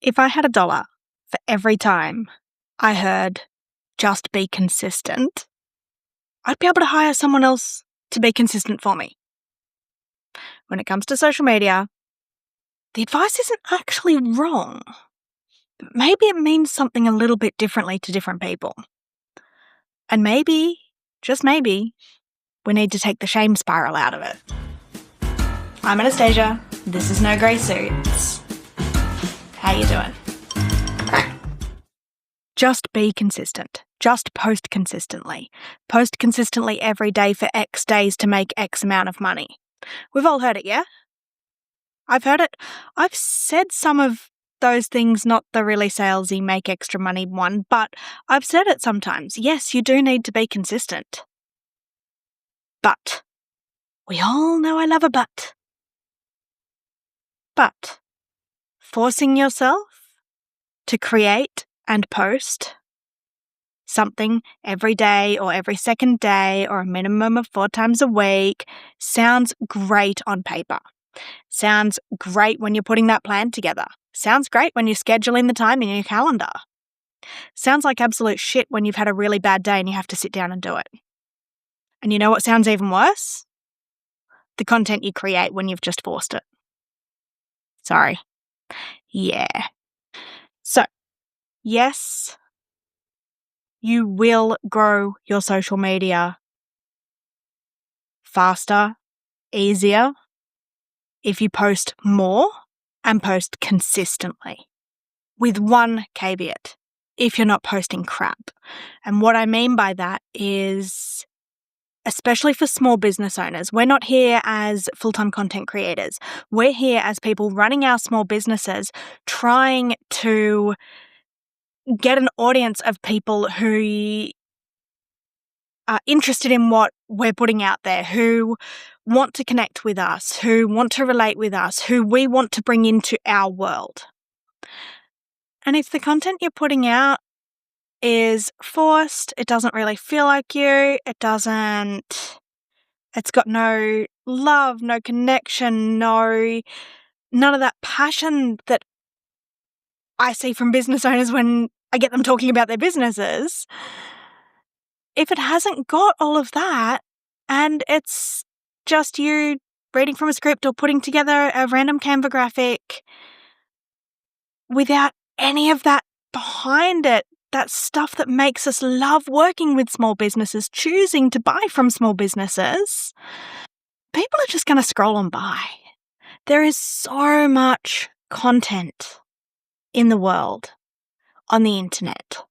If I had $1 for every time I heard just be consistent, I'd be able to hire someone else to be consistent for me. When it comes to social media, the advice isn't actually wrong. Maybe it means something a little bit differently to different people. And maybe, just maybe, we need to take the shame spiral out of it. I'm Anastasia. This is No Grey Suits. How you doing? Just be consistent. Just post consistently. Post consistently every day for X days to make X amount of money. We've all heard it, yeah? I've heard it. I've said some of those things, not the really salesy make extra money one, but I've said it sometimes. Yes, you do need to be consistent. But we all know I love a but. But forcing yourself to create and post something every day or every second day or a minimum of 4 times a week sounds great on paper. Sounds great when you're putting that plan together. Sounds great when you're scheduling the time in your calendar. Sounds like absolute shit when you've had a really bad day and you have to sit down and do it. And you know what sounds even worse? The content you create when you've just forced it. Sorry. Yeah. So, yes, you will grow your social media faster, easier, if you post more and post consistently. With one caveat, if you're not posting crap. And what I mean by that is, especially for small business owners, we're not here as full-time content creators. We're here as people running our small businesses, trying to get an audience of people who are interested in what we're putting out there, who want to connect with us, who want to relate with us, who we want to bring into our world. And if the content you're putting out is forced, it doesn't really feel like you, it's got no love, no connection, none of that passion that I see from business owners when I get them talking about their businesses. If it hasn't got all of that and it's just you reading from a script or putting together a random Canva graphic without any of that behind it, that stuff that makes us love working with small businesses, choosing to buy from small businesses, people are just going to scroll on by. There is so much content in the world, on the internet,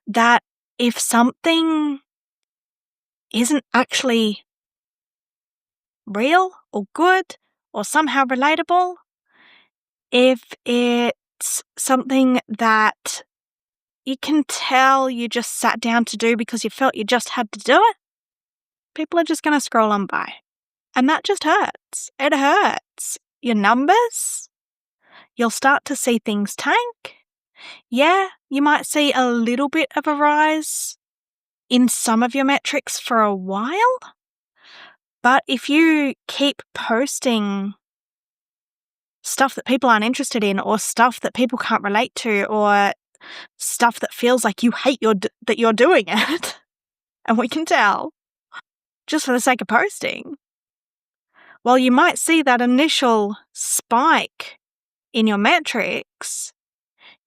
that if something isn't actually real or good or somehow relatable, if it's something that you can tell you just sat down to do because you felt you just had to do it, people are just going to scroll on by. And that just hurts. It hurts. Your numbers, you'll start to see things tank. Yeah, you might see a little bit of a rise in some of your metrics for a while. But if you keep posting stuff that people aren't interested in, or stuff that people can't relate to, or stuff that feels like you hate that you're doing it, and we can tell, just for the sake of posting, while you might see that initial spike in your metrics,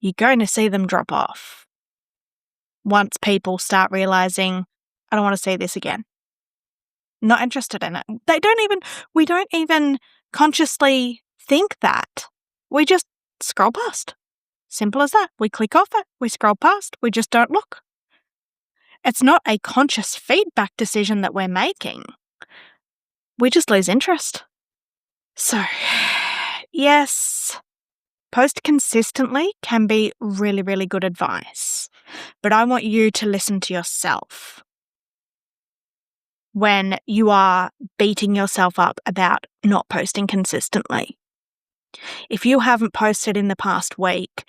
you're going to see them drop off once people start realizing, I don't want to see this again. Not interested in it. We don't even consciously think that. We just scroll past. Simple as that. We click off it. We scroll past. We just don't look. It's not a conscious feedback decision that we're making. We just lose interest. So, yes, post consistently can be really, really good advice. But I want you to listen to yourself when you are beating yourself up about not posting consistently. If you haven't posted in the past week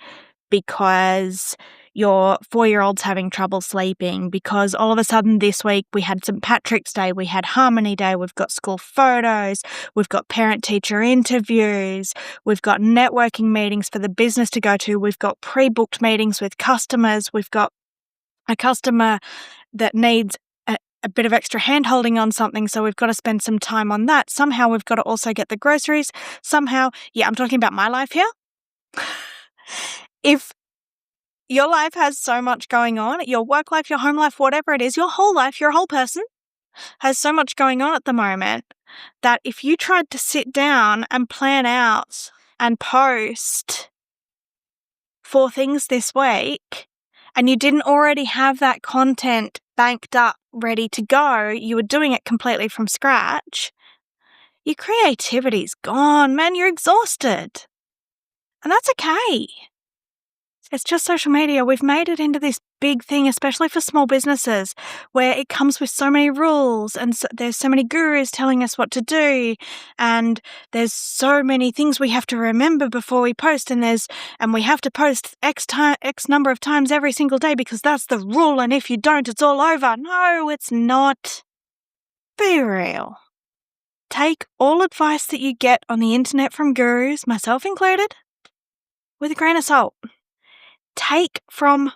because your 4-year-old's having trouble sleeping because all of a sudden this week we had St. Patrick's Day, we had Harmony Day, we've got school photos, we've got parent-teacher interviews, we've got networking meetings for the business to go to, we've got pre-booked meetings with customers, we've got a customer that needs a bit of extra hand-holding on something, so we've got to spend some time on that. Somehow we've got to also get the groceries. Somehow, I'm talking about my life here. If your life has so much going on, your work life, your home life, whatever it is, your whole life, your whole person has so much going on at the moment that if you tried to sit down and plan out and post 4 things this week and you didn't already have that content banked up, ready to go, you were doing it completely from scratch, your creativity's gone, man, you're exhausted. And that's okay. It's just social media. We've made it into this big thing, especially for small businesses, where it comes with so many rules and there's so many gurus telling us what to do, and there's so many things we have to remember before we post, and we have to post X number of times every single day because that's the rule, and if you don't, it's all over. No, it's not. Be real. Take all advice that you get on the internet from gurus, myself included, with a grain of salt. Take from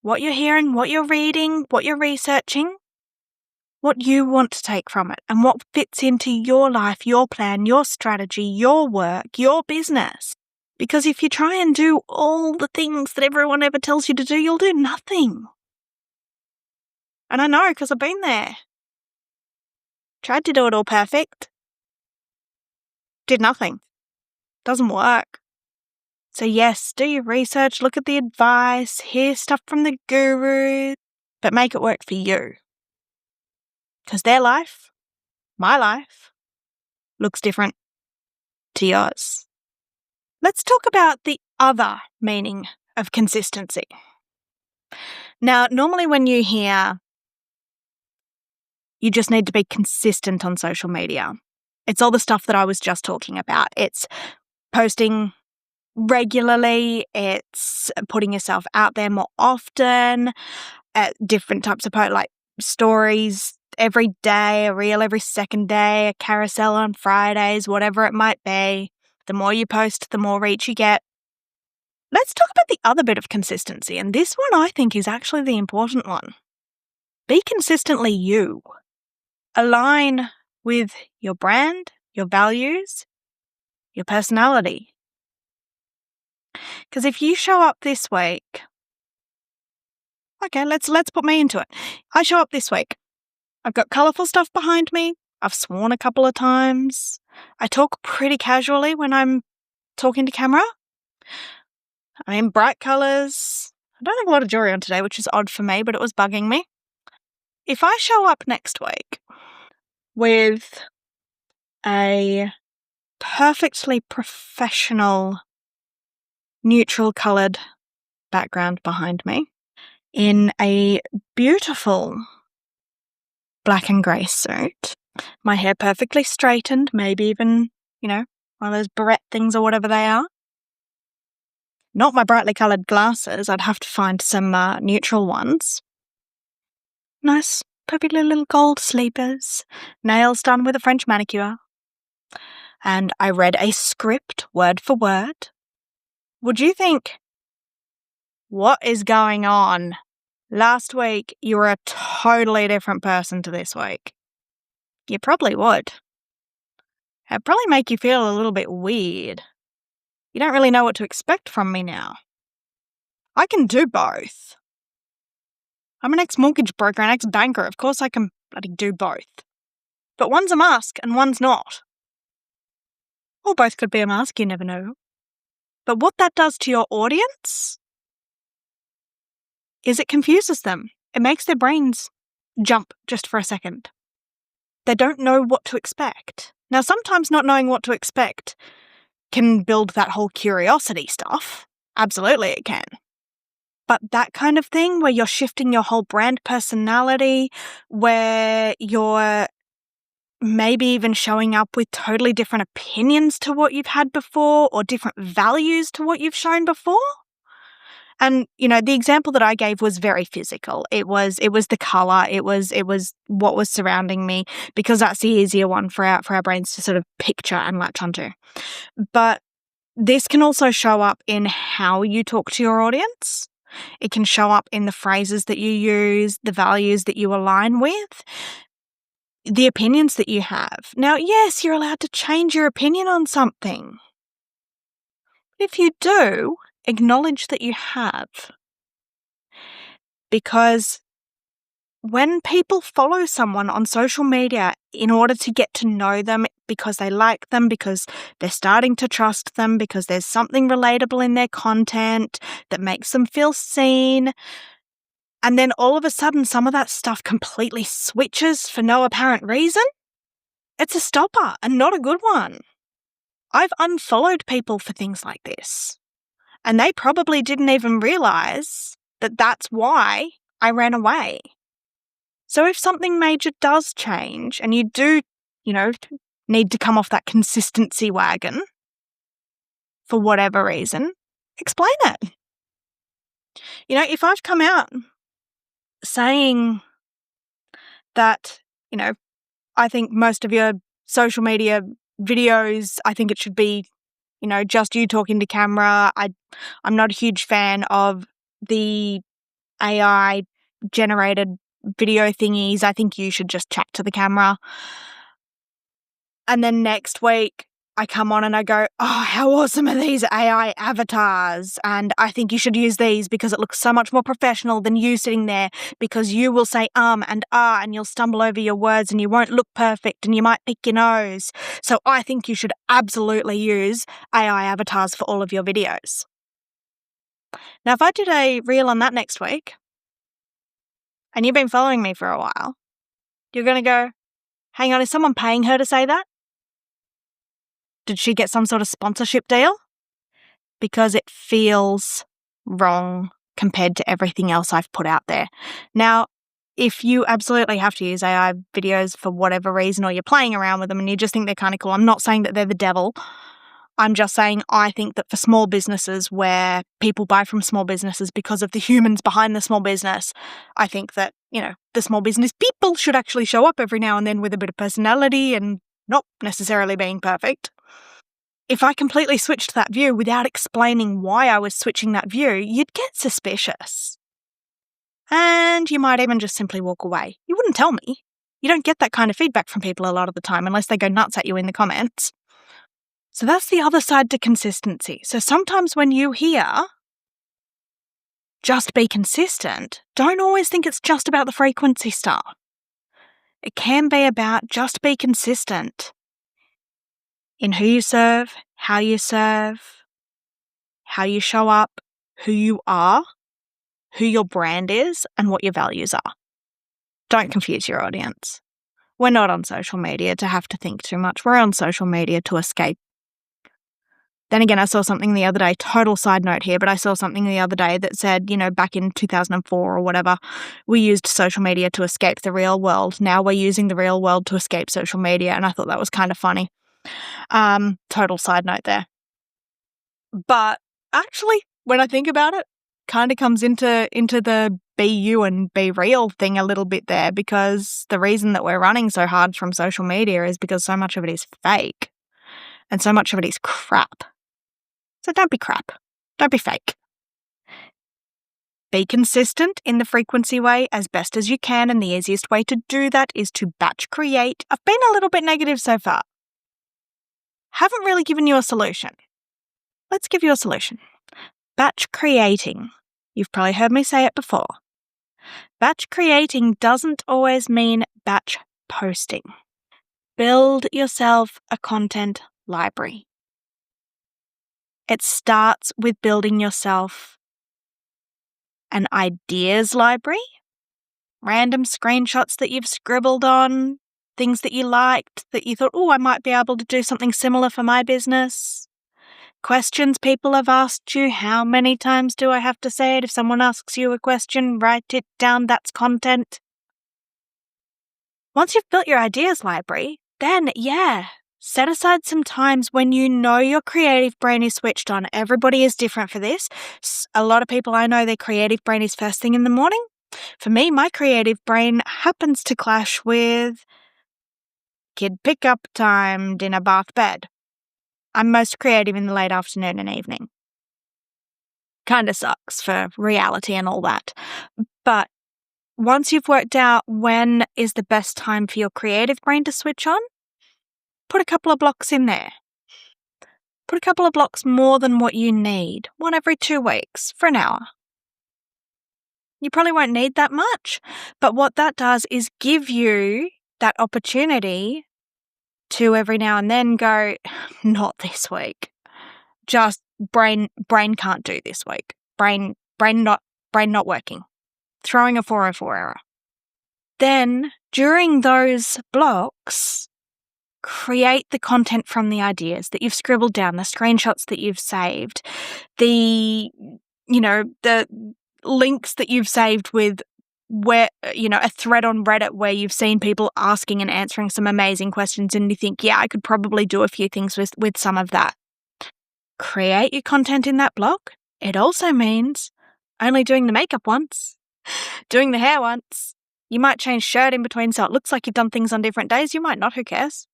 what you're hearing, what you're reading, what you're researching, what you want to take from it and what fits into your life, your plan, your strategy, your work, your business. Because if you try and do all the things that everyone ever tells you to do, you'll do nothing. And I know because I've been there. Tried to do it all perfect. Did nothing. Doesn't work. So yes, do your research, look at the advice, hear stuff from the gurus, but make it work for you. Because their life, my life, looks different to yours. Let's talk about the other meaning of consistency. Now, normally when you hear you just need to be consistent on social media, it's all the stuff that I was just talking about. It's posting regularly, it's putting yourself out there more often, different types of like stories every day, a reel every second day, a carousel on Fridays, whatever it might be. The more you post, the more reach you get. Let's talk about the other bit of consistency, and this one I think is actually the important one. Be consistently you. Align with your brand, your values, your personality. Because if you show up this week, okay, let's put me into it. I show up this week. I've got colourful stuff behind me. I've sworn a couple of times. I talk pretty casually when I'm talking to camera. I'm in bright colours. I don't have a lot of jewelry on today, which is odd for me, but it was bugging me. If I show up next week with a perfectly professional neutral coloured background behind me, in a beautiful black and grey suit, my hair perfectly straightened, maybe even, one of those barrette things or whatever they are. Not my brightly coloured glasses, I'd have to find some neutral ones. Nice, perfectly little gold sleepers, nails done with a French manicure. And I read a script word for word. Would you think, what is going on? Last week, you were a totally different person to this week. You probably would. It'd probably make you feel a little bit weird. You don't really know what to expect from me now. I can do both. I'm an ex-mortgage broker, an ex-banker. Of course I can bloody do both. But one's a mask and one's not. Or both could be a mask, you never know. But what that does to your audience is it confuses them. It makes their brains jump just for a second. They don't know what to expect. Now, sometimes not knowing what to expect can build that whole curiosity stuff. Absolutely it can. But that kind of thing where you're shifting your whole brand personality, where you're maybe even showing up with totally different opinions to what you've had before or different values to what you've shown before, And, the example that I gave was very physical. It was the color, it was what was surrounding me, because that's the easier one for our brains to sort of picture and latch onto. But this can also show up in how you talk to your audience. It can show up in the phrases that you use, the values that you align with, the opinions that you have. Now, yes, you're allowed to change your opinion on something. If you do, acknowledge that you have. Because when people follow someone on social media in order to get to know them, because they like them, because they're starting to trust them, because there's something relatable in their content that makes them feel seen, and then all of a sudden some of that stuff completely switches for no apparent reason, it's a stopper, and not a good one. I've unfollowed people for things like this, and they probably didn't even realize that that's why I ran away. So if something major does change and you do, need to come off that consistency wagon for whatever reason, explain it. If I've come out saying that, I think most of your social media videos, I think it should be, just you talking to camera. I'm not a huge fan of the AI generated video thingies. I think you should just chat to the camera. And then next week I come on and I go, oh, how awesome are these AI avatars? And I think you should use these because it looks so much more professional than you sitting there, because you will say and and you'll stumble over your words and you won't look perfect and you might pick your nose. So I think you should absolutely use AI avatars for all of your videos. Now, if I did a reel on that next week, and you've been following me for a while, you're going to go, hang on, is someone paying her to say that? Did she get some sort of sponsorship deal? Because it feels wrong compared to everything else I've put out there. Now, if you absolutely have to use AI videos for whatever reason, or you're playing around with them and you just think they're kind of cool, I'm not saying that they're the devil. I'm just saying I think that for small businesses where people buy from small businesses because of the humans behind the small business, I think that, the small business people should actually show up every now and then with a bit of personality and not necessarily being perfect. If I completely switched that view without explaining why I was switching that view, you'd get suspicious. And you might even just simply walk away. You wouldn't tell me. You don't get that kind of feedback from people a lot of the time unless they go nuts at you in the comments. So that's the other side to consistency. So sometimes when you hear just be consistent, don't always think it's just about the frequency stuff. It can be about just be consistent in who you serve, how you show up, who you are, who your brand is, and what your values are. Don't confuse your audience. We're not on social media to have to think too much. We're on social media to escape. Then again, I saw something the other day, total side note here, but I saw something the other day that said, back in 2004 or whatever, we used social media to escape the real world. Now we're using the real world to escape social media, and I thought that was kind of funny. Total side note there. But actually, when I think about it, kind of comes into the be you and be real thing a little bit there, because the reason that we're running so hard from social media is because so much of it is fake and so much of it is crap. So don't be crap. Don't be fake. Be consistent in the frequency way as best as you can, and the easiest way to do that is to batch create. I've been a little bit negative so far. Haven't really given you a solution. Let's give you a solution. Batch creating. You've probably heard me say it before. Batch creating doesn't always mean batch posting. Build yourself a content library. It starts with building yourself an ideas library, random screenshots that you've scribbled on, things that you liked, that you thought, I might be able to do something similar for my business. Questions people have asked you. How many times do I have to say it? If someone asks you a question, write it down. That's content. Once you've built your ideas library, then, Set aside some times when you know your creative brain is switched on. Everybody is different for this. A lot of people I know, their creative brain is first thing in the morning. For me, my creative brain happens to clash with kid pickup time, dinner, bath, bed. I'm most creative in the late afternoon and evening. Kinda sucks for reality and all that. But once you've worked out when is the best time for your creative brain to switch on, put a couple of blocks in there. Put a couple of blocks more than what you need, one every 2 weeks for an hour. You probably won't need that much, but what that does is give you that opportunity to every now and then go, not this week. Just brain can't do this week. Brain not working. Throwing a 404 error. Then during those blocks, create the content from the ideas that you've scribbled down, the screenshots that you've saved, the links that you've saved with where, a thread on Reddit where you've seen people asking and answering some amazing questions and you think, yeah, I could probably do a few things with some of that. Create your content in that block. It also means only doing the makeup once, doing the hair once. You might change shirt in between so it looks like you've done things on different days. You might not, who cares?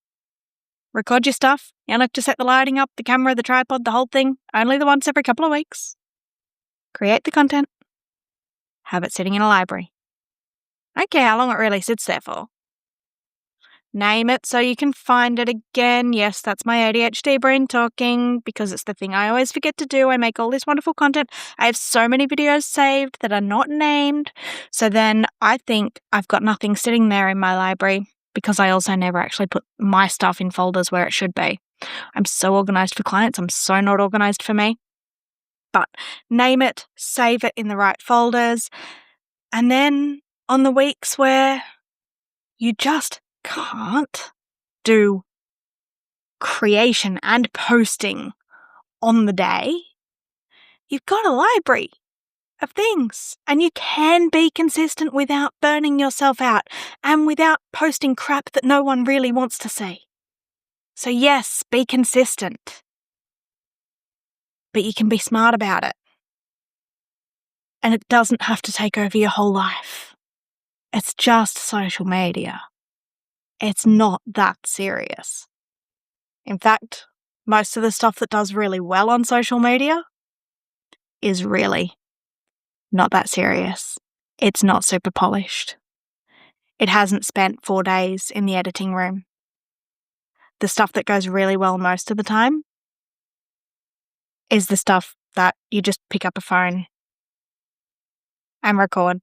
Record your stuff. You don't have to set the lighting up, the camera, the tripod, the whole thing. Only the once every couple of weeks. Create the content. Have it sitting in a library. I don't care how long it really sits there for. Name it so you can find it again. Yes, that's my ADHD brain talking because it's the thing I always forget to do. I make all this wonderful content. I have so many videos saved that are not named. So then I think I've got nothing sitting there in my library because I also never actually put my stuff in folders where it should be. I'm so organized for clients. I'm so not organized for me. But name it, save it in the right folders. And then on the weeks where you just can't do creation and posting on the day, you've got a library of things and you can be consistent without burning yourself out and without posting crap that no one really wants to see. So yes, be consistent, but you can be smart about it. And it doesn't have to take over your whole life. It's just social media. It's not that serious. In fact, most of the stuff that does really well on social media is really not that serious. It's not super polished. It hasn't spent 4 days in the editing room. The stuff that goes really well most of the time is the stuff that you just pick up a phone and record.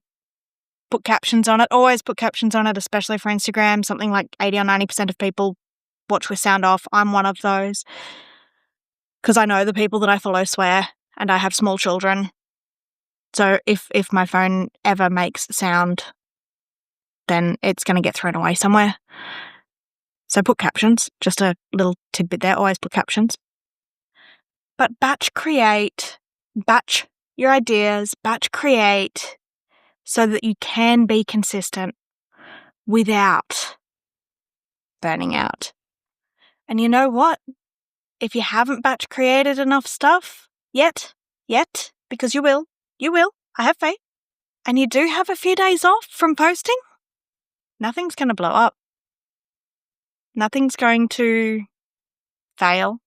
Put captions on it. Always put captions on it, especially for Instagram. Something like 80 or 90% of people watch with sound off. I'm one of those because I know the people that I follow swear and I have small children. So if my phone ever makes sound, then it's going to get thrown away somewhere. So put captions. Just a little tidbit there. Always put captions. But batch your ideas, batch create so that you can be consistent without burning out. And you know what? If you haven't batch created enough stuff yet, because you will, I have faith, and you do have a few days off from posting, nothing's going to blow up. Nothing's going to fail.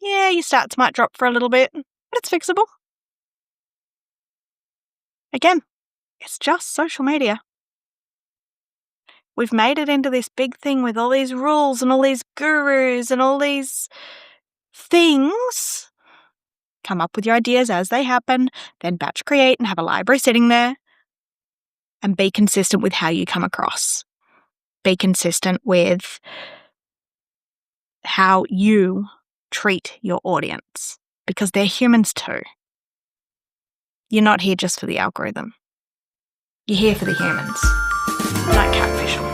Yeah, your stats might drop for a little bit, but it's fixable. Again, it's just social media. We've made it into this big thing with all these rules and all these gurus and all these things. Come up with your ideas as they happen, then batch create and have a library sitting there. And be consistent with how you come across. Be consistent with how you treat your audience, because they're humans too. You're not here just for the algorithm. You're here for the humans. Don't catfish them.